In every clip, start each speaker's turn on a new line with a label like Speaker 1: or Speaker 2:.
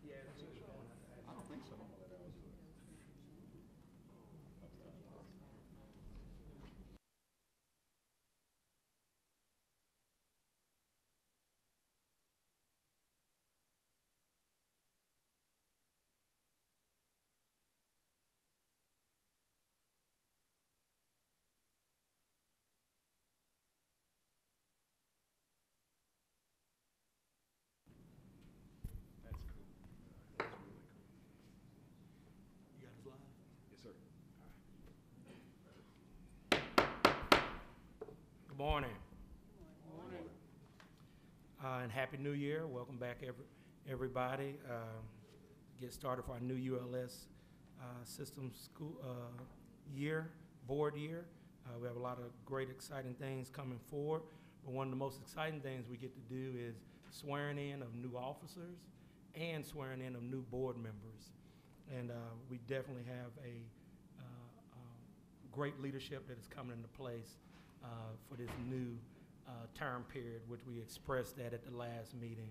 Speaker 1: I don't think so. That's cool. That's really cool.
Speaker 2: You got his live?
Speaker 1: Yes, sir.
Speaker 2: Good morning.
Speaker 1: Morning.
Speaker 2: And Happy New Year. Welcome back, everybody. Get started for our new ULS system school year, board year. We have a lot of great, exciting things coming forward. But one of the most exciting things we get to do is swearing in of new officers and swearing in of new board members. And we definitely have a great leadership that is coming into place for this new term period, which we expressed that at the last meeting.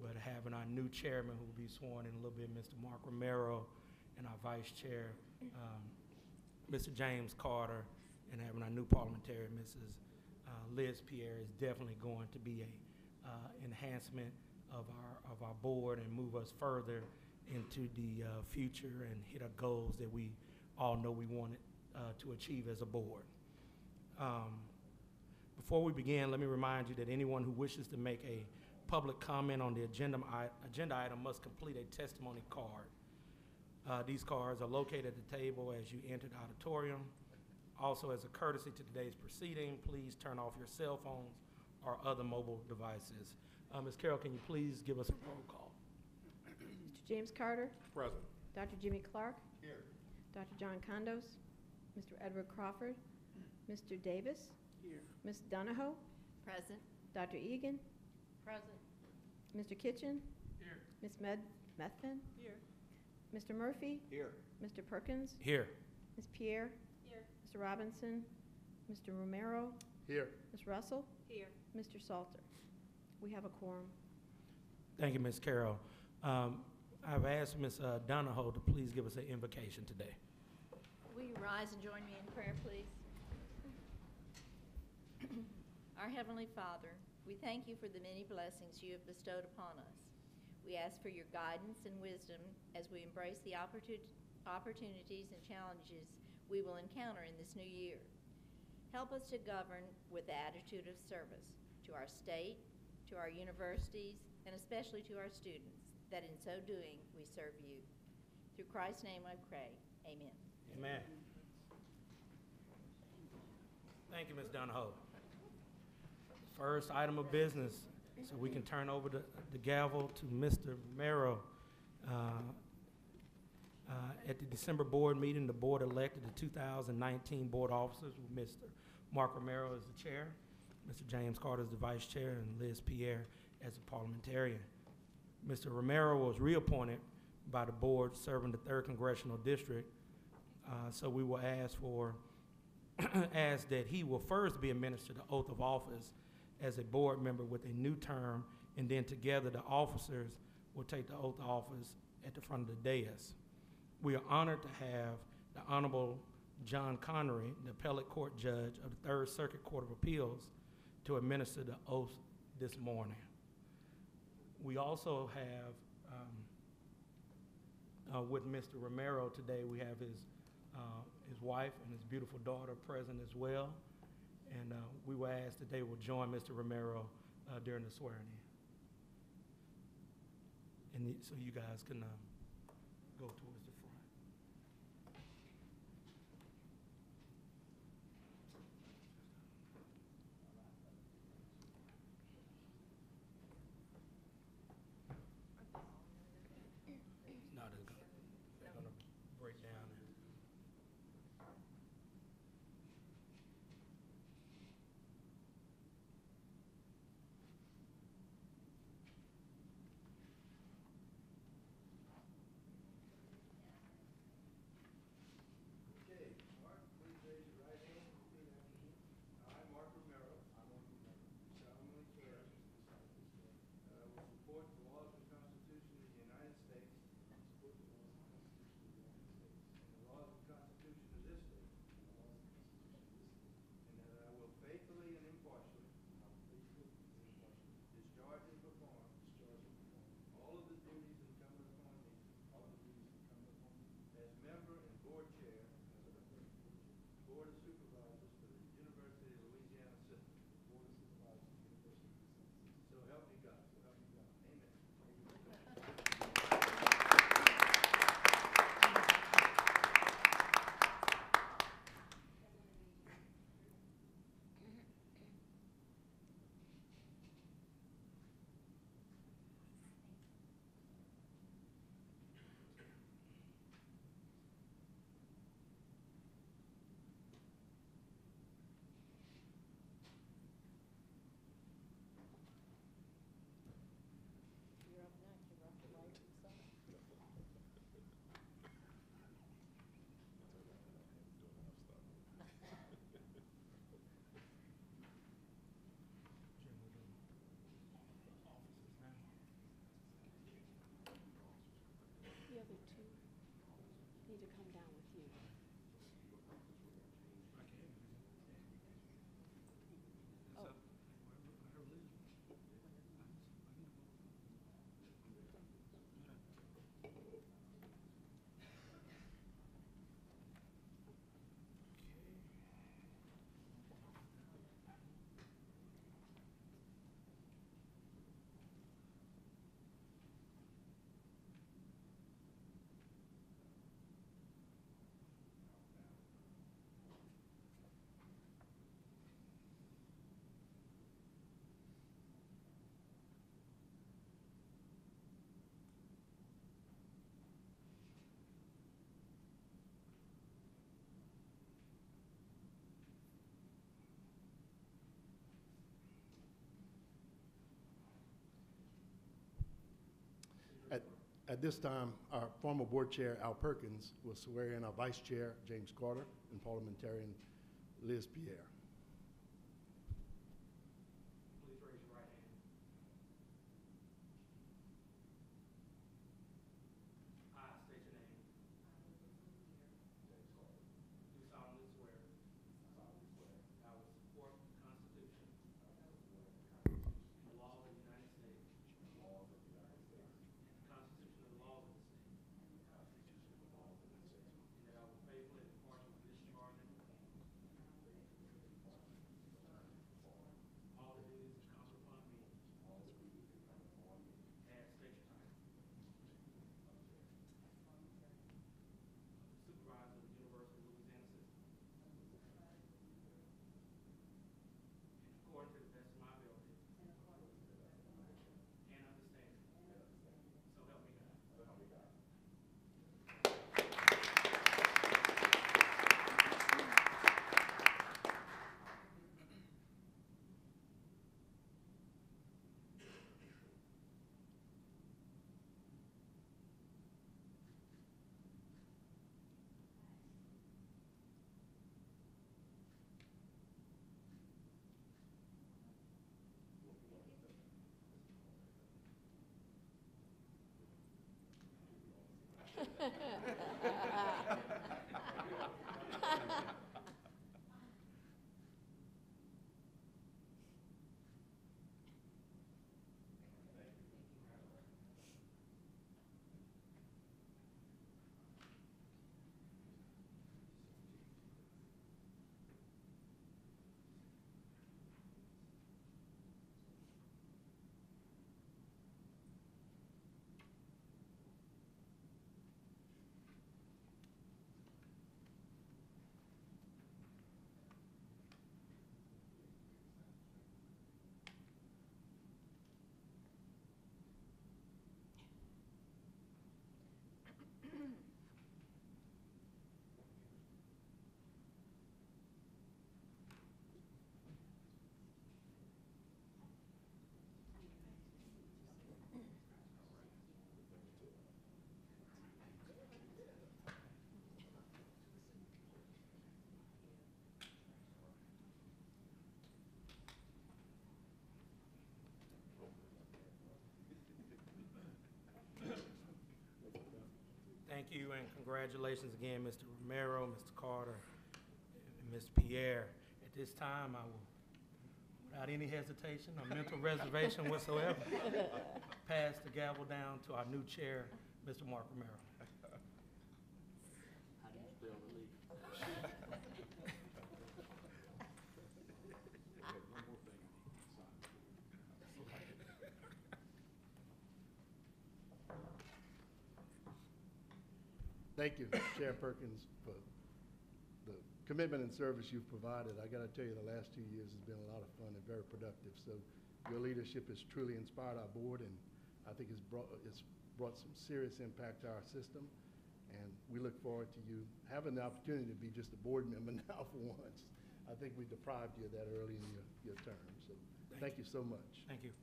Speaker 2: But having our new chairman, who will be sworn in a little bit, Mr. Mark Romero, and our vice chair, Mr. James Carter, and having our new parliamentarian, Mrs. Liz Pierre, is definitely going to be a enhancement of our board and move us further into the future and hit our goals that we all know we wanted to achieve as a board. Before we begin, let me remind you that anyone who wishes to make a public comment on the agenda item must complete a testimony card. These cards are located at the table as you enter the auditorium. Also, as a courtesy to today's proceeding, please turn off your cell phones or other mobile devices. Ms. Carroll, can you please give us a roll call?
Speaker 3: Mr. James Carter,
Speaker 1: Present.
Speaker 3: Dr. Jimmy Clark,
Speaker 1: Here.
Speaker 3: Dr. John Condos, Mr. Edward Crawford, Mr. Davis,
Speaker 1: Here.
Speaker 3: Ms. Donahoe,
Speaker 4: Present.
Speaker 3: Dr. Egan,
Speaker 4: Present.
Speaker 3: Mr. Kitchen,
Speaker 1: Here.
Speaker 3: Ms. Methvin,
Speaker 4: Here.
Speaker 3: Mr. Murphy,
Speaker 1: Here.
Speaker 3: Mr. Perkins,
Speaker 2: Here.
Speaker 3: Ms. Pierre,
Speaker 4: Here.
Speaker 3: Mr. Robinson, Mr. Romero,
Speaker 1: Here.
Speaker 3: Ms. Russell,
Speaker 4: Here.
Speaker 3: Mr. Salter. We have a quorum.
Speaker 2: Thank you, Ms. Carroll. I've asked Ms. Donahoe to please give us an invocation today.
Speaker 4: Will you rise and join me in prayer, please? Our Heavenly Father, we thank you for the many blessings you have bestowed upon us. We ask for your guidance and wisdom as we embrace the opportunities and challenges we will encounter in this new year. Help us to govern with the attitude of service to our state, to our universities, and especially to our students, that in so doing we serve you. Through Christ's name I pray. Amen.
Speaker 2: Amen. Thank you, Ms. Donahoe. First item of business, so we can turn over the gavel to Mr. Romero. At the December board meeting, the board elected the 2019 board officers with Mr. Mark Romero as the chair, Mr. James Carter as the vice chair, and Liz Pierre as the parliamentarian. Mr. Romero was reappointed by the board serving the 3rd Congressional District, so we will ask that he will first be administered the oath of office as a board member with a new term, and then together the officers will take the oath of office at the front of the dais. We are honored to have the Honorable John Connery, the appellate court judge of the 3rd Circuit Court of Appeals, to administer the oath this morning. We also have, with Mr. Romero today, we have his wife and his beautiful daughter present as well. And we will ask that they will join Mr. Romero during the swearing in. And so you guys can go towards the front. No, they're gonna break down.
Speaker 5: to come down with you.
Speaker 2: I can.
Speaker 5: Oh.
Speaker 6: At this time, our former board chair, Al Perkins, will swear in our vice chair, James Carter, and parliamentarian Liz Pierre.
Speaker 2: Please raise your right hand. I state your name. James Carter. Do solemnly swear. I will support the Constitution. And the laws of the United States. And the Constitution and the laws of the state. And that I will faithfully and impartially discharge and perform all the duties incumbent upon me. As state your title. Supervisor of the University of Louisiana System. And according to the best of my ability. And understanding. So help me God. Thank you and congratulations again, Mr. Romero, Mr. Carter, and Ms. Pierre. At this time, I will, without any hesitation or mental reservation whatsoever, pass the gavel down to our new chair, Mr. Mark Romero.
Speaker 1: How do you spell relief? One more thing I need to sign.
Speaker 6: Thank you, Chair Perkins, for the commitment and service you've provided. I got to tell you, the last 2 years has been a lot of fun and very productive. So your leadership has truly inspired our board, and I think it's brought some serious impact to our system. And we look forward to you having the opportunity to be just a board member now for once. I think we deprived you of that early in your term. So thank you so much.
Speaker 2: Thank you.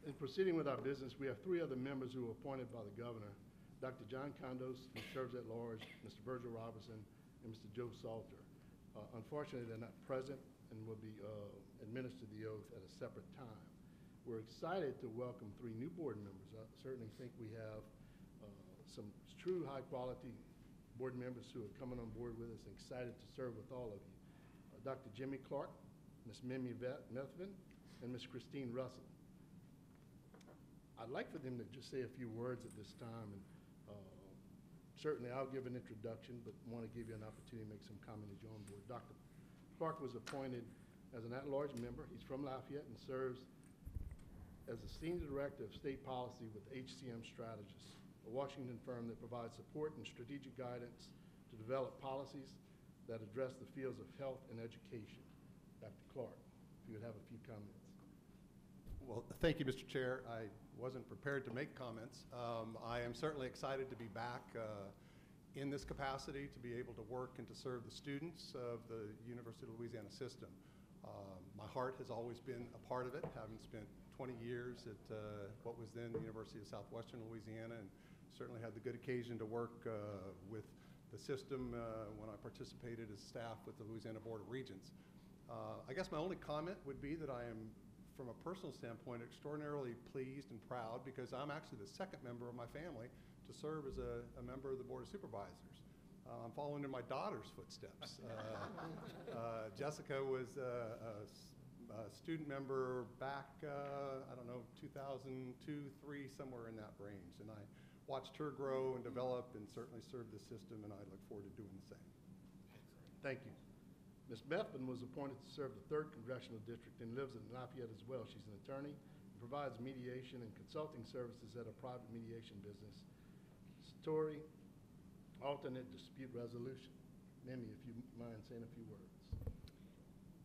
Speaker 6: In proceeding with our business, we have 3 other members who were appointed by the governor: Dr. John Condos, who serves at large, Mr. Virgil Robinson, and Mr. Joe Salter. Unfortunately, they're not present and will be administered the oath at a separate time. We're excited to welcome 3 new board members. I certainly think we have some true high-quality board members who are coming on board with us and excited to serve with all of you. Dr. Jimmy Clark, Ms. Mimi Methvin, and Ms. Christine Russell. I'd like for them to just say a few words at this time, and certainly I'll give an introduction, but want to give you an opportunity to make some comment as you're on board. Dr. Clark was appointed as an at-large member. He's from Lafayette and serves as the Senior Director of State Policy with HCM Strategists, a Washington firm that provides support and strategic guidance to develop policies that address the fields of health and education. Dr. Clark, if you would have a few comments.
Speaker 5: Well, thank you, Mr. Chair. I wasn't prepared to make comments. I am certainly excited to be back in this capacity, to be able to work and to serve the students of the University of Louisiana system. My heart has always been a part of it, having spent 20 years at what was then the University of Southwestern Louisiana, and certainly had the good occasion to work with the system when I participated as staff with the Louisiana Board of Regents. I guess my only comment would be that I am, from a personal standpoint, extraordinarily pleased and proud because I'm actually the second member of my family to serve as a member of the Board of Supervisors. I'm following in my daughter's footsteps. Jessica was a student member back, I don't know, 2002, 3, somewhere in that range. And I watched her grow and develop and certainly serve the system, and I look forward to doing the same.
Speaker 6: Thank you. Ms. Methvin was appointed to serve the 3rd Congressional District and lives in Lafayette as well. She's an attorney and provides mediation and consulting services at a private mediation business. Story, alternate dispute resolution. Mimi, if you mind saying a few words.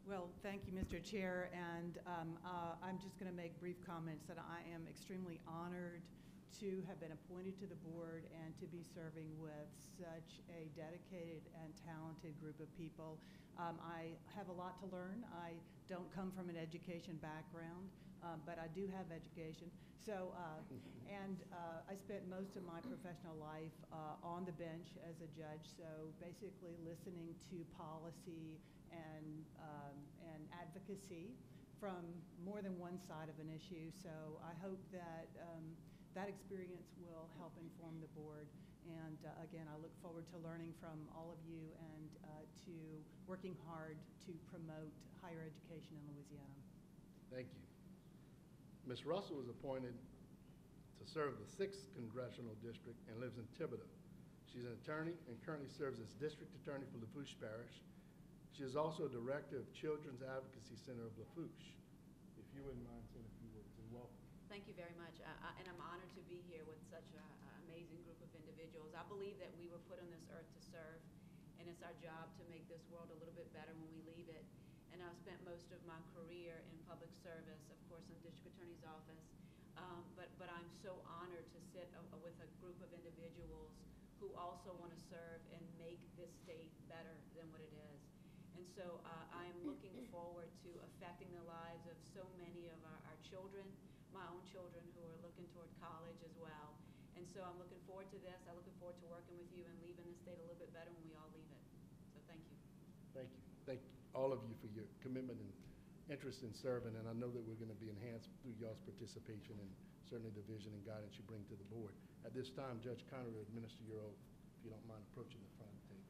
Speaker 7: Well, thank you, Mr. Chair, and I'm just going to make brief comments that I am extremely honored to have been appointed to the board and to be serving with such a dedicated and talented group of people. I have a lot to learn. I don't come from an education background, but I do have education. So, I spent most of my professional life on the bench as a judge, so basically listening to policy and advocacy from more than one side of an issue. So I hope that that experience will help inform the board. And again, I look forward to learning from all of you and to working hard to promote higher education in Louisiana.
Speaker 6: Thank you. Ms. Russell was appointed to serve the 6th Congressional District and lives in Thibodeau. She's an attorney and currently serves as District Attorney for Lafourche Parish. She is also Director of Children's Advocacy Center of Lafourche. If you wouldn't mind saying a few words, and welcome.
Speaker 8: Thank you very much, and I'm honored to be here with such an amazing group of individuals. I believe that we were put on this earth to serve, and it's our job to make this world a little bit better when we leave it. And I've spent most of my career in public service, of course, in District Attorney's office, but I'm so honored to sit with a group of individuals who also want to serve and make this state better than what it is. And so I am looking forward to affecting the lives of so many of our children, my own children who are looking toward college as well. And so I'm looking forward to this. I'm looking forward to working with you and leaving the state a little bit better when we all leave it. So thank you.
Speaker 6: Thank you. Thank all of you for your commitment and interest in serving, and I know that we're going to be enhanced through y'all's participation and certainly the vision and guidance you bring to the board. At this time, Judge Conner will administer your oath, if you don't mind approaching the front table.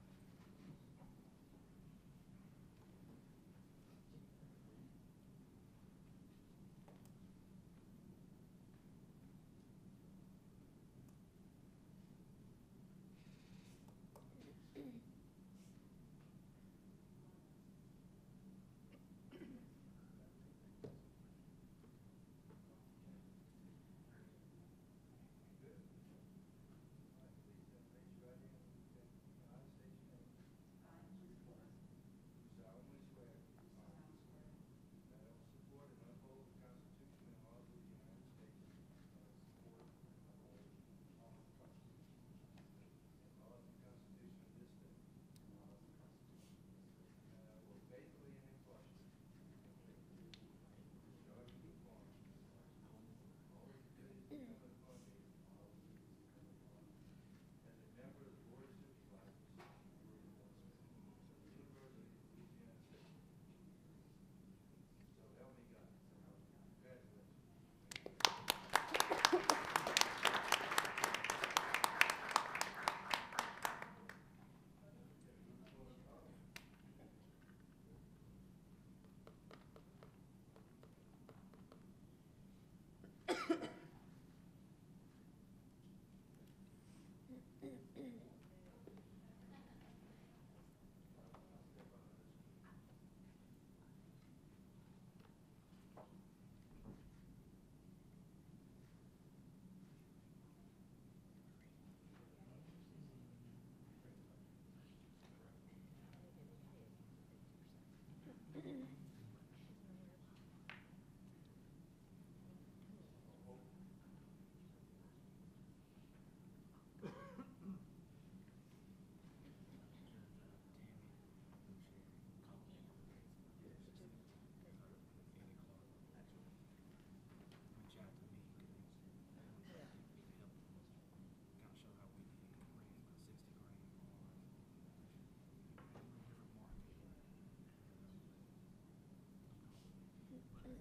Speaker 4: He'll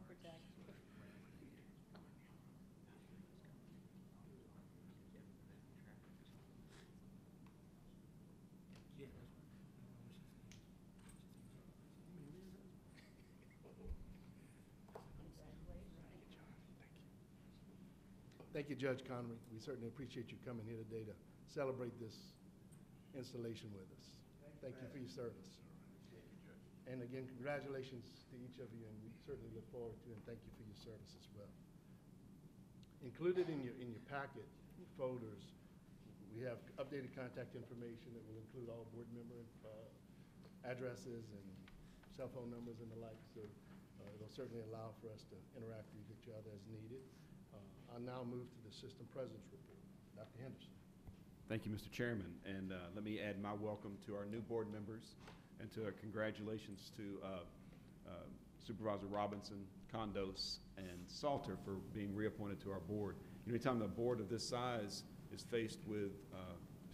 Speaker 4: protect you.
Speaker 6: Thank you, Judge Connery. We certainly appreciate you coming here today to celebrate this installation with us. Thank you for your service. And again, congratulations to each of you, and we certainly look forward to and thank you for your service as well. Included in your packet, your folders, we have updated contact information that will include all board member addresses and cell phone numbers and the like, so it'll certainly allow for us to interact with each other as needed. I'll now move to the System President's Report. Dr. Henderson.
Speaker 1: Thank you, Mr. Chairman, and let me add my welcome to our new board members and to congratulations to Supervisor Robinson, Condos, and Salter for being reappointed to our board. You know, anytime a board of this size is faced with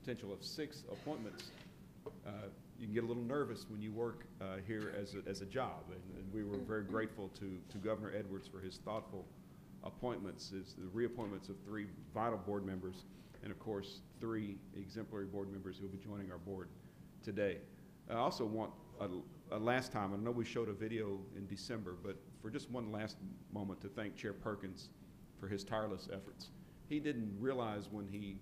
Speaker 1: potential of 6 appointments, you can get a little nervous when you work here as a job, and we were very grateful to Governor Edwards for his thoughtful appointments, the reappointments of 3 vital board members, and of course 3 exemplary board members who will be joining our board today. I also want a last time, I know we showed a video in December, but for just one last moment to thank Chair Perkins for his tireless efforts. He didn't realize when he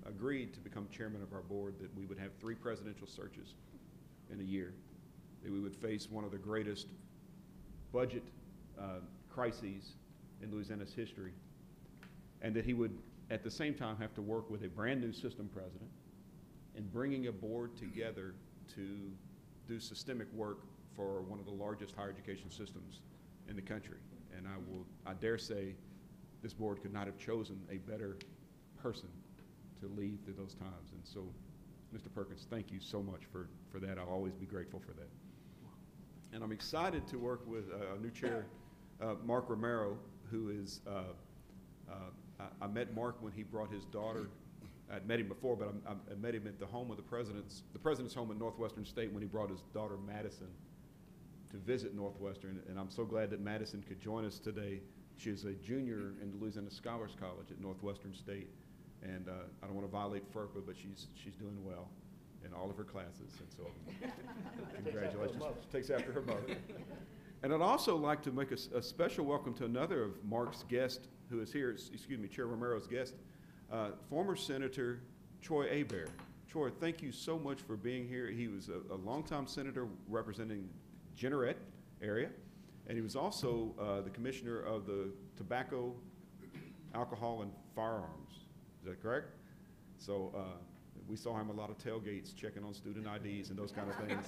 Speaker 1: agreed to become chairman of our board that we would have 3 presidential searches in a year, that we would face one of the greatest budget crises in Louisiana's history, and that he would at the same time have to work with a brand new system president and bringing a board together to do systemic work for one of the largest higher education systems in the country. And I dare say this board could not have chosen a better person to lead through those times. And so, Mr. Perkins, thank you so much for that. I'll always be grateful for that. And I'm excited to work with a new chair, Mark Romero, who is, I met Mark when he brought his daughter. I'd met him before, but I met him at the home of the president's home in Northwestern State when he brought his daughter Madison to visit Northwestern. And I'm so glad that Madison could join us today. She is a junior in the Louisiana Scholars College at Northwestern State. And I don't want to violate FERPA, but she's doing well in all of her classes. And so congratulations. Takes after her mother. And I'd also like to make a special welcome to another of Mark's guests who is here, excuse me, Chair Romero's guest, former Senator Troy Hebert. Troy, thank you so much for being here. He was a longtime senator representing Jeanerette area, and he was also the commissioner of the Tobacco, Alcohol, and Firearms. Is that correct? So we saw him a lot of tailgates checking on student IDs and those kind of things.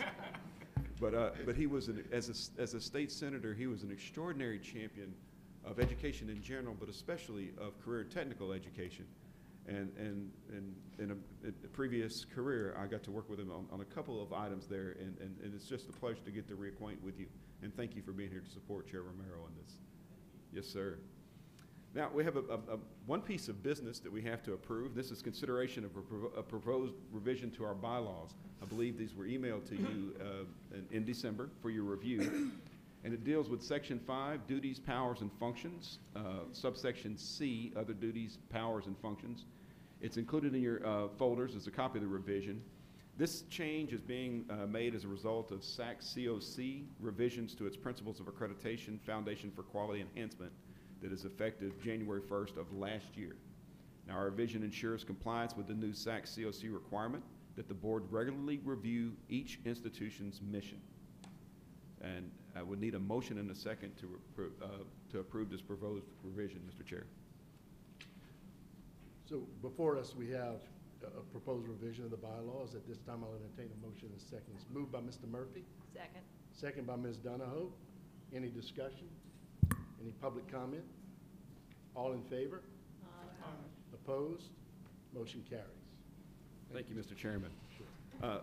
Speaker 1: But he was, as a state senator, he was an extraordinary champion of education in general, but especially of career and technical education. And in a previous career, I got to work with him on a couple of items there, and it's just a pleasure to get to reacquaint with you. And thank you for being here to support Chair Romero on this. Yes, sir. Now, we have one piece of business that we have to approve. This is consideration of a proposed revision to our bylaws. I believe these were emailed to you in December for your review. And it deals with Section 5, Duties, Powers, and Functions, subsection C, Other Duties, Powers, and Functions. It's included in your folders as a copy of the revision. This change is being made as a result of SAC COC revisions to its Principles of Accreditation Foundation for Quality Enhancement that is effective January 1st of last year. Now, our revision ensures compliance with the new SAC COC requirement that the board regularly review each institution's mission. And I would need a motion and a second to approve this proposed revision, Mr. Chair.
Speaker 6: So before us, we have a proposed revision of the bylaws. At this time, I'll entertain a motion in seconds. Moved by Mr. Murphy.
Speaker 4: Second.
Speaker 6: Second by Ms. Donahoe. Any discussion? Any public comment? All in favor?
Speaker 4: Aye.
Speaker 6: Opposed? Motion carries.
Speaker 1: Thank you, Mr. Chairman.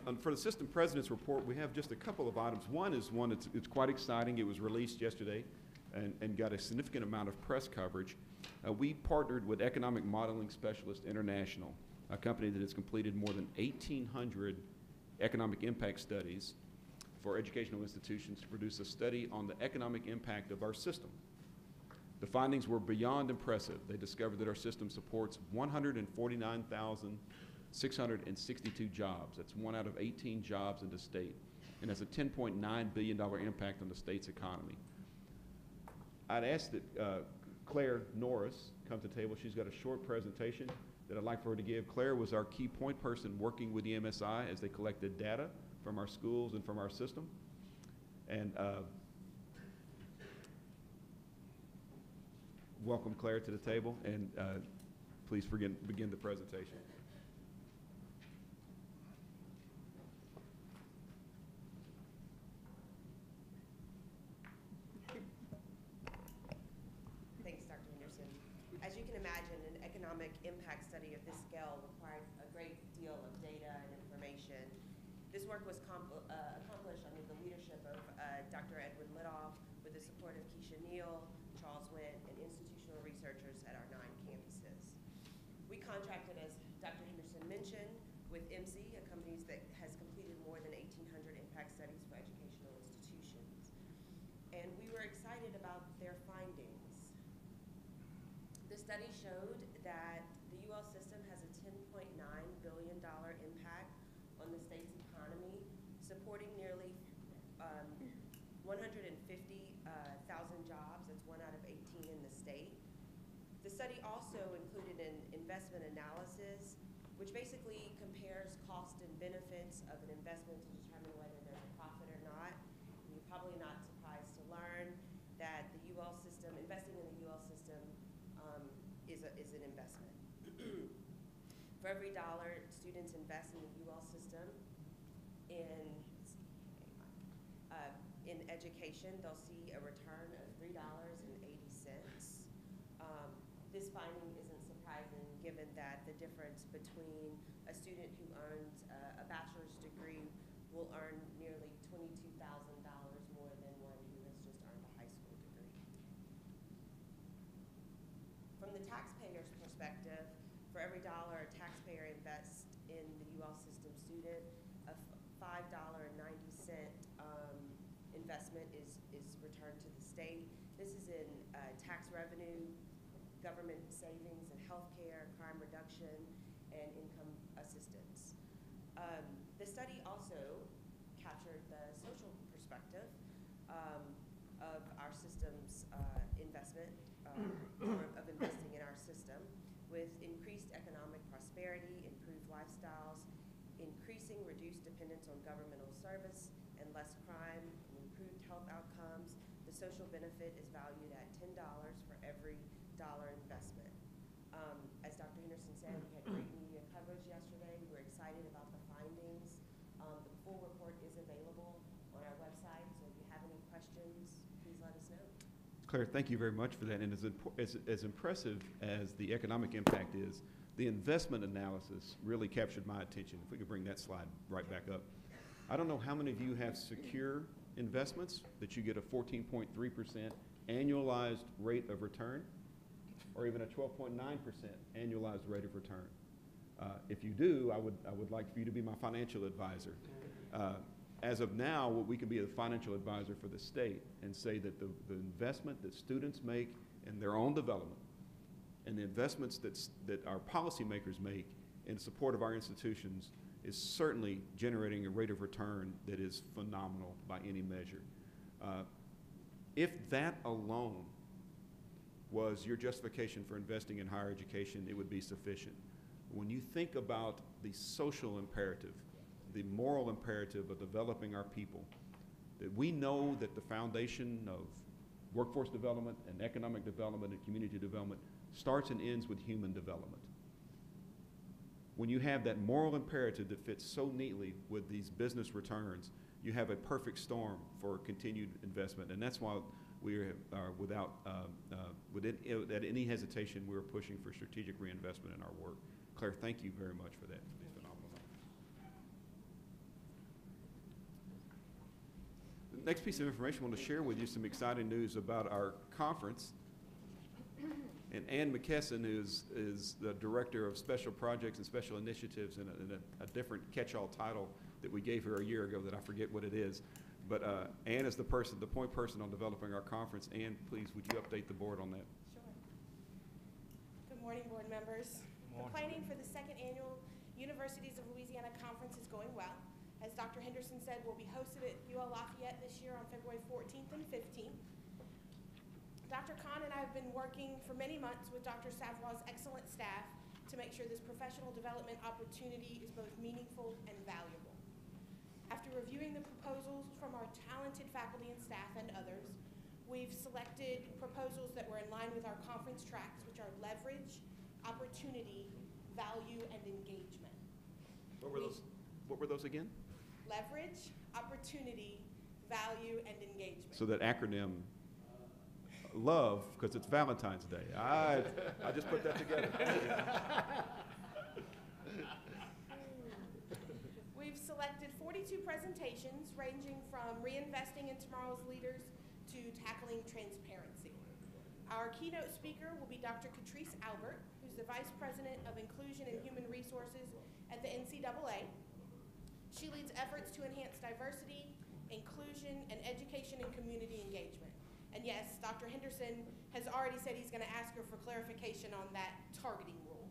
Speaker 1: And for the System President's report, we have just a couple of items. One is one that's it's quite exciting. It was released yesterday and got a significant amount of press coverage. We partnered with Economic Modeling Specialist International, a company that has completed more than 1,800 economic impact studies for educational institutions to produce a study on the economic impact of our system. The findings were beyond impressive. They discovered that our system supports 149,662 jobs. That's 1 out of 18 jobs in the state, and has a $10.9 billion impact on the state's economy. I'd ask that Claire Norris come to the table. She's got a short presentation that I'd like for her to give. Claire was our key point person working with the MSI as they collected data from our schools and from our system. And welcome Claire to the table, and please begin the presentation.
Speaker 9: Thanks, Dr. Henderson. As you can imagine, an economic impact study of this scale required a great deal of data and information. This work was accomplished under the leadership of Dr. Edwin Lidoff with the support of Keisha Neal, Charles Went, and institutional researchers at our 9 campuses. We contracted, as Dr. Henderson mentioned, with MC, a company that has completed more than 1,800 impact studies for educational institutions. And we were excited about their findings. The study showed that the UL system has a $10.9 billion impact on the state's economy, supporting nearly 150,000 jobs. That's 1 out of 18 in the state. The study also included an investment analysis, which basically compares cost and benefits of an investment to determine whether there's a profit or not. And you're probably not surprised to learn that the UL system, investing in the UL system, is an investment. For every dollar students invest in the UL system in education, they'll see a return of $3.80. This finding isn't surprising given that the difference between a student who earns a bachelor's degree will earn nearly $22,000 more than one who has just earned a high school degree. From the taxpayer's perspective, for every dollar a taxpayer invests in the UL system student, a $5.90 investment is returned to the state. This is in tax revenue, government savings in healthcare, crime reduction, and income assistance. The study also captured the social perspective of our system's investment, or of investing in our system, with increased economic prosperity, improved lifestyles, increasing reduced dependence on governmental service, and less crime, and improved health outcomes. The social benefit is valued at $10 for every dollar investment. As Dr. Henderson said, we had great media coverage yesterday. We're excited about the findings. The full report is available on our website, so if you have any questions, please let us know.
Speaker 1: Claire, thank you very much for that. And as impressive as the economic impact is, the investment analysis really captured my attention. If we could bring that slide right back up. I don't know how many of you have secure investments that you get a 14.3% annualized rate of return, or even a 12.9% annualized rate of return. If you do, I would like for you to be my financial advisor. As of now, we can be a financial advisor for the state and say that the investment that students make in their own development and the investments that our policymakers make in support of our institutions is certainly generating a rate of return that is phenomenal by any measure. If that alone was your justification for investing in higher education, it would be sufficient. When you think about the social imperative, the moral imperative of developing our people, that we know that the foundation of workforce development and economic development and community development starts and ends with human development. When you have that moral imperative that fits so neatly with these business returns, you have a perfect storm for continued investment. And that's why we are without any hesitation, we're pushing for strategic reinvestment in our work. Claire, thank you very much for that. It's phenomenal. The next piece of information I want to share with you some exciting news about our conference. And Ann McKesson is the Director of Special Projects and Special Initiatives in a different catch-all title that we gave her a year ago that I forget what it is. But Ann is the point person on developing our conference. Ann, please, would you update the board on that?
Speaker 10: Sure. Good morning, board members.
Speaker 2: Good morning.
Speaker 10: The planning for the second annual Universities of Louisiana Conference is going well. As Dr. Henderson said, we'll be hosted at UL Lafayette this year on February 14th and 15th. Dr. Khan and I have been working for many months with Dr. Savoy's excellent staff to make sure this professional development opportunity is both meaningful and valuable. After reviewing the proposals from our talented faculty and staff and others, we've selected proposals that were in line with our conference tracks, which are leverage, opportunity, value, and engagement.
Speaker 1: What were those again?
Speaker 10: Leverage, opportunity, value, and engagement.
Speaker 1: So that acronym, love, because it's Valentine's Day. I just put that together.
Speaker 10: We've selected 42 presentations ranging from reinvesting in tomorrow's leaders to tackling transparency. Our keynote speaker will be Dr. Catrice Albert, who's the Vice President of Inclusion and Human Resources at the NCAA. She leads efforts to enhance diversity, inclusion, and education and community engagement. And yes, Dr. Henderson has already said he's going to ask her for clarification on that targeting rule.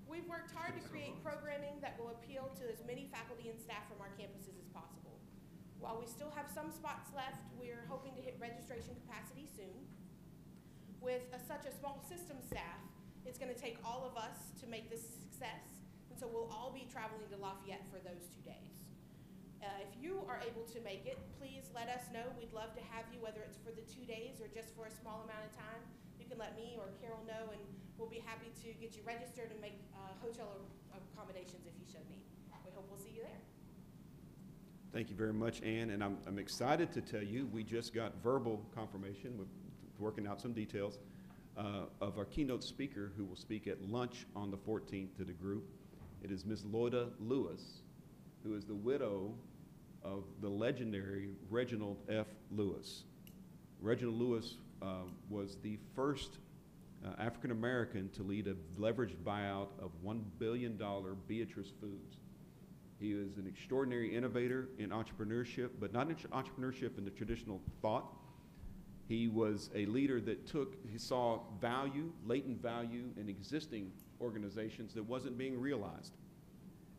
Speaker 10: We've worked hard to create programming that will appeal to as many faculty and staff from our campuses as possible. While we still have some spots left, we're hoping to hit registration capacity soon. With such a small system staff, it's going to take all of us to make this a success, and so we'll all be traveling to Lafayette for those 2 days. If you are able to make it, please let us know. We'd love to have you, whether it's for the 2 days or just for a small amount of time. You can let me or Carol know, and we'll be happy to get you registered and make hotel accommodations if you should need. We hope we'll see you there.
Speaker 1: Thank you very much, Ann. And I'm excited to tell you we just got verbal confirmation, we're working out some details, of our keynote speaker who will speak at lunch on the 14th to the group. It is Ms. Loida Lewis, who is the widow of the legendary Reginald F. Lewis. Reginald Lewis was the first African-American to lead a leveraged buyout of $1 billion Beatrice Foods. He was an extraordinary innovator in entrepreneurship, but not in entrepreneurship in the traditional thought. He was a leader that he saw value, latent value in existing organizations that wasn't being realized,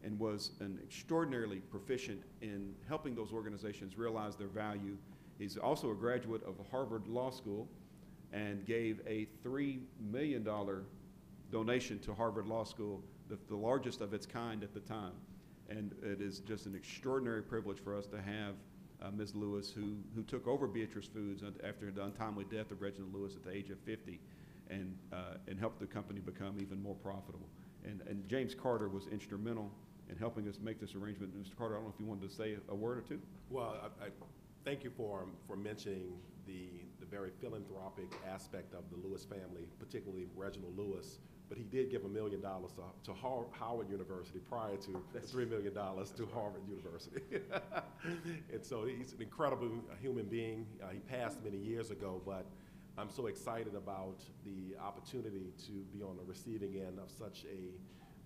Speaker 1: and was an extraordinarily proficient in helping those organizations realize their value. He's also a graduate of Harvard Law School and gave a $3 million donation to Harvard Law School, the largest of its kind at the time. And it is just an extraordinary privilege for us to have Ms. Lewis, who took over Beatrice Foods after the untimely death of Reginald Lewis at the age of 50, and helped the company become even more profitable. And James Carter was instrumental in helping us make this arrangement. Mr. Carter, I don't know if you wanted to say a word or two.
Speaker 11: Well, I thank you for mentioning the very philanthropic aspect of the Lewis family, particularly Reginald Lewis. But he did give $1 million to Howard University prior to the $3 million to Harvard University. And so he's an incredible human being. He passed many years ago, but I'm so excited about the opportunity to be on the receiving end of such a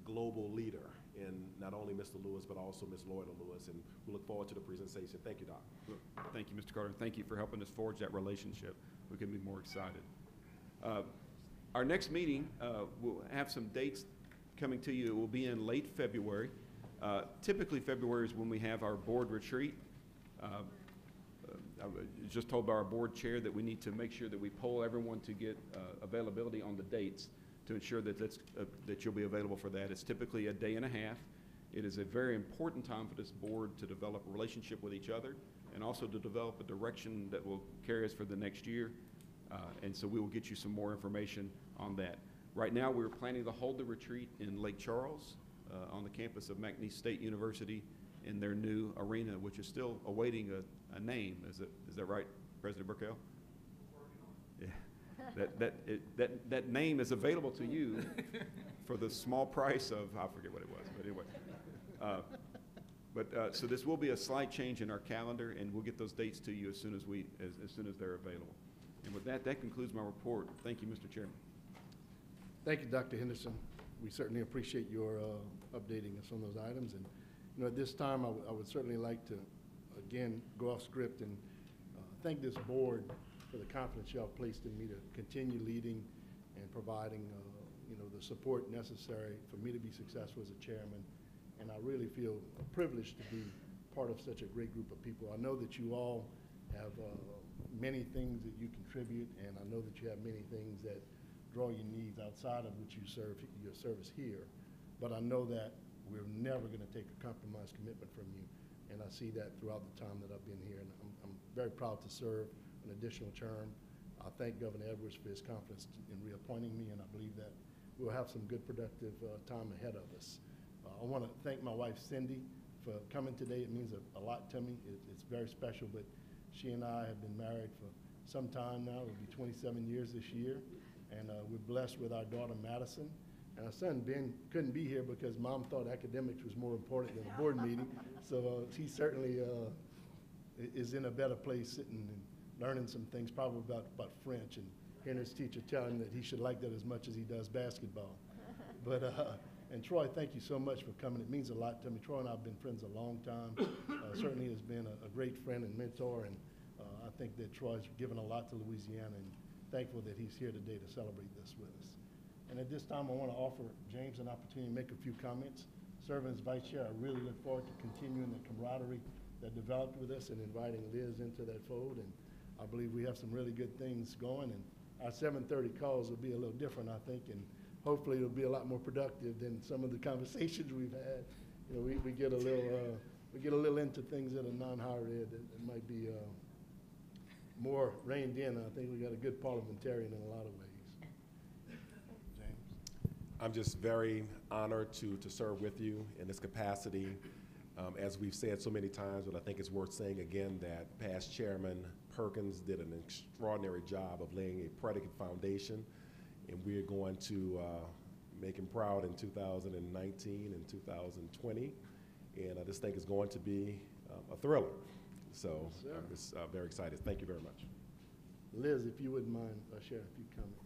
Speaker 11: global leader in not only Mr. Lewis, but also Ms. Loida Lewis. And we look forward to the presentation. Thank you, Doc.
Speaker 1: Thank you, Mr. Carter. And thank you for helping us forge that relationship. We can be more excited. Our next meeting, we'll have some dates coming to you. It will be in late February. Typically, February is when we have our board retreat. I was just told by our board chair that we need to make sure that we poll everyone to get availability on the dates to ensure that that you'll be available for that. It's typically a day and a half. It is a very important time for this board to develop a relationship with each other and also to develop a direction that will carry us for the next year. And so we will get you some more information on that. Right now, we're planning to hold the retreat in Lake Charles on the campus of McNeese State University in their new arena, which is still awaiting a name. Is that right, President Burkell? Yeah. That name is available to you for the small price of, I forget what it was, but anyway. So this will be a slight change in our calendar, and we'll get those dates to you as soon as they're available. And with that concludes my report. Thank you, Mr. Chairman.
Speaker 6: Thank you, Dr. Henderson. We certainly appreciate your updating us on those items. And at this time, I would certainly like to, again, go off script and thank this board for the confidence y'all placed in me to continue leading and providing, the support necessary for me to be successful as a chairman. And I really feel privileged to be part of such a great group of people. I know that you all have many things that you contribute, and I know that you have many things that draw your needs outside of which you serve your service here. But I know that we're never going to take a compromised commitment from you, and I see that throughout the time that I've been here, and I'm very proud to serve an additional term. I thank Governor Edwards for his confidence in reappointing me, and I believe that we'll have some good productive time ahead of us. I want to thank my wife Cindy for coming today. It means a lot to me. It's very special, but she and I have been married for some time now. It'll be 27 years this year, and we're blessed with our daughter Madison. And our son Ben couldn't be here because Mom thought academics was more important than a board meeting. So he certainly is in a better place sitting and learning some things, probably about French, and hearing his teacher tell him that he should like that as much as he does basketball. But and Troy, thank you so much for coming. It means a lot to me. Troy and I have been friends a long time. Certainly has been a great friend and mentor, and I think that Troy's given a lot to Louisiana, and thankful that he's here today to celebrate this with us. And at this time, I want to offer James an opportunity to make a few comments. Serving as vice chair, I really look forward to continuing the camaraderie that developed with us and inviting Liz into that fold. And I believe we have some really good things going, and our 7:30 calls will be a little different, I think, and hopefully it'll be a lot more productive than some of the conversations we've had. We get a little into things that are non-higher ed that might be more reined in. I think we got a good parliamentarian in a lot of ways. James.
Speaker 11: I'm just very honored to serve with you in this capacity. As we've said so many times, but I think it's worth saying again that past Chairman Perkins did an extraordinary job of laying a predicate foundation, and we're going to make him proud in 2019 and 2020, and I just think it's going to be a thriller. So
Speaker 6: Yes,
Speaker 11: I'm just very excited. Thank you very much.
Speaker 6: Liz, if you wouldn't mind sharing a few comments.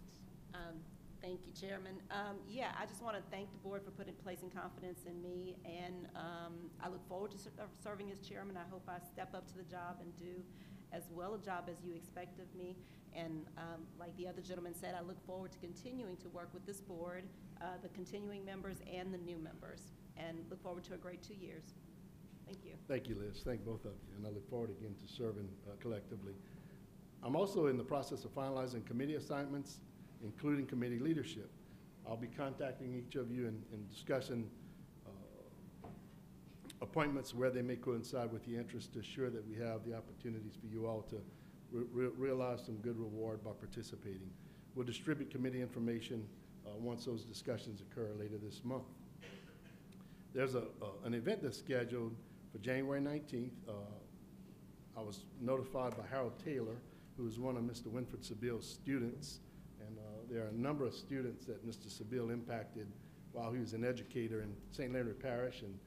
Speaker 12: Thank you, Chairman. Yeah, I just want to thank the board for placing confidence in me, and I look forward to serving as chairman. I hope I step up to the job and do as well a job as you expect of me. And like the other gentleman said, I look forward to continuing to work with this board, the continuing members and the new members, and look forward to a great 2 years. Thank you.
Speaker 6: Thank you, Liz. Thank both of you, and I look forward again to serving collectively. I'm also in the process of finalizing committee assignments, including committee leadership. I'll be contacting each of you and discussing appointments where they may coincide with the interest to assure that we have the opportunities for you all to realize some good reward by participating. We'll distribute committee information once those discussions occur later this month. There's an event that's scheduled for January 19th. I was notified by Harold Taylor, who is one of Mr. Winfred Sabile's students, and there are a number of students that Mr. Sabile impacted while he was an educator in St. Leonard Parish, and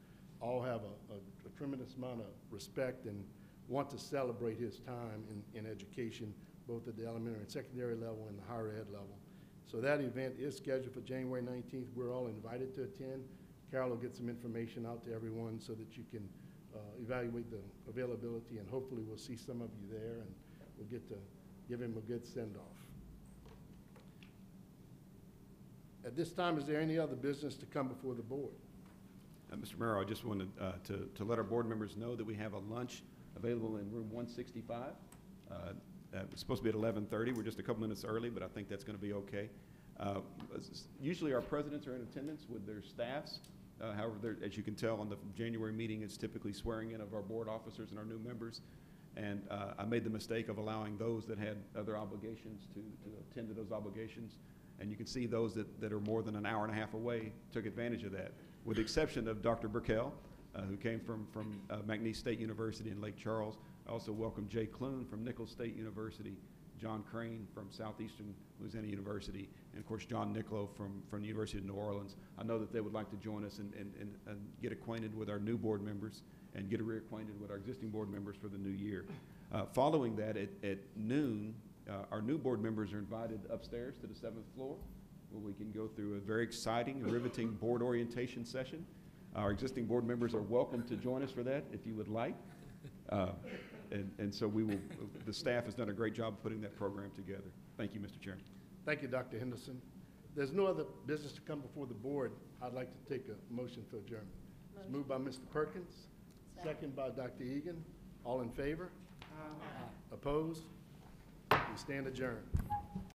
Speaker 6: all have a tremendous amount of respect and want to celebrate his time in education, both at the elementary and secondary level and the higher ed level. So that event is scheduled for January 19th. We're all invited to attend. Carol will get some information out to everyone so that you can evaluate the availability, and hopefully we'll see some of you there, and we'll get to give him a good send-off. At this time, is there any other business to come before the board?
Speaker 1: Mr. Mayor, I just wanted to let our board members know that we have a lunch available in room 165. It's supposed to be at 11:30. We're just a couple minutes early, but I think that's going to be okay. Usually our presidents are in attendance with their staffs. However, as you can tell on the January meeting, it's typically swearing in of our board officers and our new members. And I made the mistake of allowing those that had other obligations to attend to those obligations. And you can see those that are more than an hour and a half away took advantage of that, with the exception of Dr. Burkell, who came from McNeese State University in Lake Charles. I also welcome Jay Clune from Nicholls State University, John Crane from Southeastern Louisiana University, and of course John Niccolo from the University of New Orleans. I know that they would like to join us and get acquainted with our new board members and get reacquainted with our existing board members for the new year. Following that, at noon, our new board members are invited upstairs to the 7th floor, where we can go through a very exciting, riveting board orientation session. Our existing board members are welcome to join us for that if you would like. And so the staff has done a great job putting that program together. Thank you, Mr. Chairman.
Speaker 6: Thank you, Dr. Henderson. There's no other business to come before the board. I'd like to take a motion for adjournment. It's moved by Mr. Perkins, second by Dr. Egan. All in favor? Opposed? We stand adjourned.